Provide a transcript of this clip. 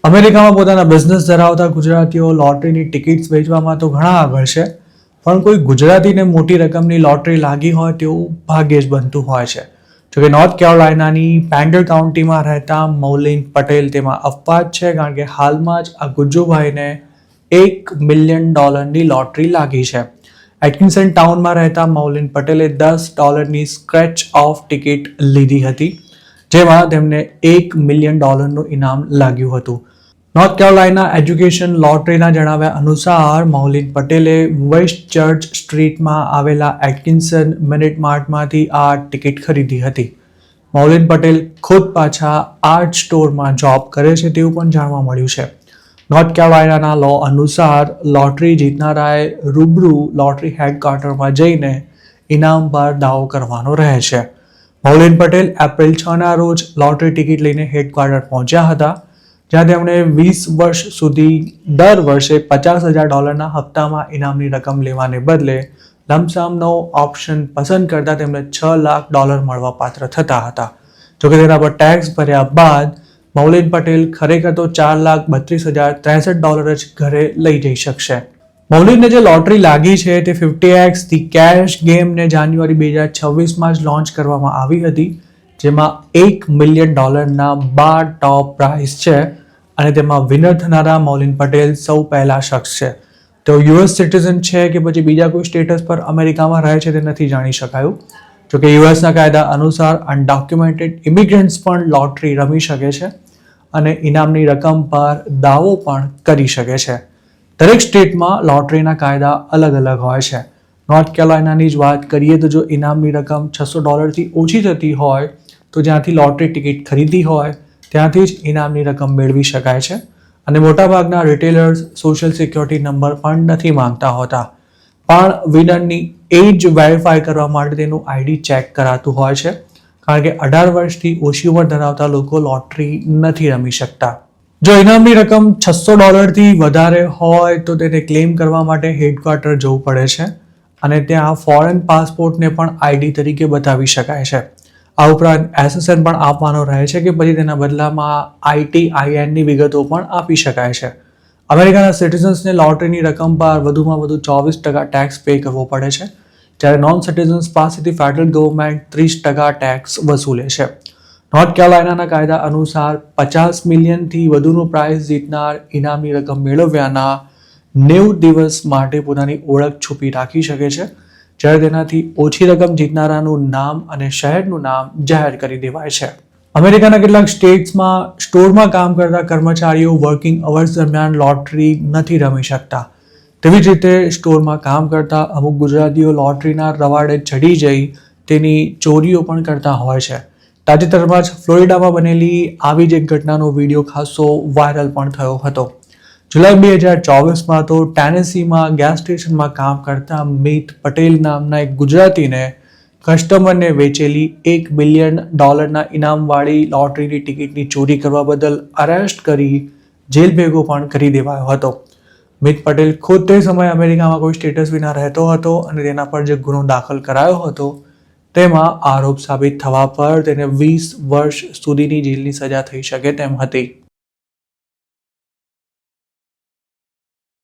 અમેરિકામાં પોતાના બિઝનેસ ધરાવતા ગુજરાતીઓ લોટરીની ટિકિટ્સ વેચવામાં તો ઘણા આગળ છે, પણ કોઈ ગુજરાતીને મોટી રકમની લોટરી લાગી હોય તેવું ભાગ્યે જ બનતું હોય છે. જોકે નોર્થ કેરોલાઇનાની પેન્ડર કાઉન્ટીમાં રહેતા મૌલિન પટેલ તેમાં અપવાદ છે, કારણ કે હાલમાં જ આ ગુજ્જુભાઈને $1 મિલિયન લોટરી લાગી છે. એટકિન્સન ટાઉનમાં રહેતા મૌલિન પટેલે $10ની સ્ક્રેચ ઓફ ટિકિટ લીધી હતી, જેમાં તેમને $1 મિલિયન ઇનામ લાગ્યું હતું. નોર્થ કેરોલાઇના એજ્યુકેશન લોટરીના જણાવ્યા અનુસાર મૌલિન પટેલે વેસ્ટ ચર્ચ સ્ટ્રીટમાં આવેલા એટકિન્સન મિનિટ માર્ટમાંથી આ ટિકિટ ખરીદી હતી. મૌલિન પટેલ ખુદ પાછા આર્ટ સ્ટોરમાં જોબ કરે છે તેવું પણ જાણવા મળ્યું છે. નોર્થ કેરોલાઇનાના લો અનુસાર લોટરી જીતનારાએ રૂબરૂ લોટરી હેડક્વાર્ટરમાં જઈને ઇનામ પર દાવો કરવાનો રહે છે. મૌલિન પટેલ એપ્રિલ 6ના રોજ લોટરી ટિકિટ લઈને હેડક્વાર્ટર પહોંચ્યા હતા, જ્યાં તેમણે 20 વર્ષ સુધી દર વર્ષે $50,000 હપ્તામાં ઇનામની રકમ લેવાને બદલે લમસમનો ઓપ્શન પસંદ કરતા તેમને $6 લાખ મળવા પાત્ર થતા હતા. જોકે તેના પર ટેક્સ ભર્યા બાદ મૌલિન પટેલ ખરેખર તો $4,32,063 જ ઘરે લઈ જઈ શકશે. મૌલિનને જે લોટરી લાગી છે તે 50x ધી કેશ ગેમને જાન્યુઆરી 2026માં જ લોન્ચ કરવામાં આવી હતી, જેમાં $1 મિલિયન ના 12 ટોપ પ્રાઇઝ છે અને તેમાં વિનર થનારા મૌલિન પટેલ સૌ પહેલા શખ્સ છે. તેઓ યુએસ સિટીઝન છે કે પછી બીજા કોઈ સ્ટેટસ પર અમેરિકામાં રહે છે તે નથી જાણી શકાયું. જોકે યુએસના કાયદા અનુસાર અનડોક્યુમેન્ટેડ ઇમિગ્રન્ટ્સ પણ લોટરી રમી શકે છે અને ઇનામની રકમ પર દાવો પણ કરી શકે છે. દરેક સ્ટેટમાં લોટરીના કાયદા અલગ અલગ હોય છે. નોર્થ કેરોલાઇનાની જ વાત કરીએ તો જો ઇનામની રકમ $600થી ઓછી થતી હોય તો જ્યાંથી લોટરી ટિકિટ ખરીદી હોય ત્યાંથી જ ઇનામની રકમ મેળવી શકાય છે અને મોટાભાગના રિટેલર્સ સોશિયલ સિક્યોરિટી નંબર પણ નથી માંગતા હોતા, પણ વિનરની એજ વેરીફાઈ કરવા માટે તેનું આઈડી ચેક કરાતું હોય છે, કારણ કે 18 વર્ષથી ઓછી ઉંમર ધરાવતા લોકો લોટરી નથી રમી શકતા. જો ઇનામની રકમ $600થી વધારે હોય તો તેને ક્લેમ કરવા માટે હેડક્વાર્ટર જવું પડે છે અને ત્યાં ફોરેન પાસપોર્ટને પણ આઈડી તરીકે બતાવી શકાય છે. આ ઉપરાંત એસએસએન પણ આપવાનો રહે છે કે પછી તેના બદલામાં ITINની વિગતો પણ આપી શકાય છે. અમેરિકાના સિટીઝન્સને લોટરીની રકમ પર વધુમાં વધુ 24% ટેક્સ પે કરવો પડે છે, જ્યારે નોન સિટીઝન્સ પાસેથી ફેડરલ ગવર્મેન્ટ 30% ટેક્સ વસૂલે છે. નોર્થ કેરોલાઇનાના કાયદા અનુસાર 50 મિલિયનથી વધુનું પ્રાઇઝ જીતનાર ઇનામની રકમ મેળવ્યાના 90 દિવસ માટે પોતાની ઓળખ છુપી રાખી શકે છે, જ્યારે તેનાથી ઓછી રકમ જીતનારાનું નામ અને શહેરનું નામ જાહેર કરી દેવાય છે. અમેરિકાના કેટલાક સ્ટેટ્સમાં સ્ટોરમાં કામ કરતા કર્મચારીઓ વર્કિંગ અવર્સ દરમિયાન લોટરી નથી રમી શકતા. તેવી જ રીતે સ્ટોરમાં કામ કરતા અમુક ગુજરાતીઓ લોટરીના રવાડે ચડી જઈ તેની ચોરીઓ પણ કરતા હોય છે. તાજેતરમાં જ ફ્લોરિડામાં બનેલી આવી જ એક ઘટનાનો વિડીયો ખાસો વાયરલ પણ થયો હતો. જુલાઈ 2024માં તો ટેનેસીમાં ગેસ સ્ટેશનમાં કામ કરતા મિત પટેલ નામના એક ગુજરાતીને કસ્ટમરને વેચેલી $1 મિલિયન ઇનામવાળી લોટરીની ટિકિટની ચોરી કરવા બદલ અરેસ્ટ કરી જેલ ભેગો પણ કરી દેવાયો હતો. મિત પટેલ ખુદ તે સમયે અમેરિકામાં કોઈ સ્ટેટસ વિના રહેતો હતો અને તેના પર જે ગુનો દાખલ કરાયો હતો તેમાં આરોપ સાબિત થવા પર તેને 20 વર્ષ સુધીની જેલની સજા થઈ શકે તેમ હતી.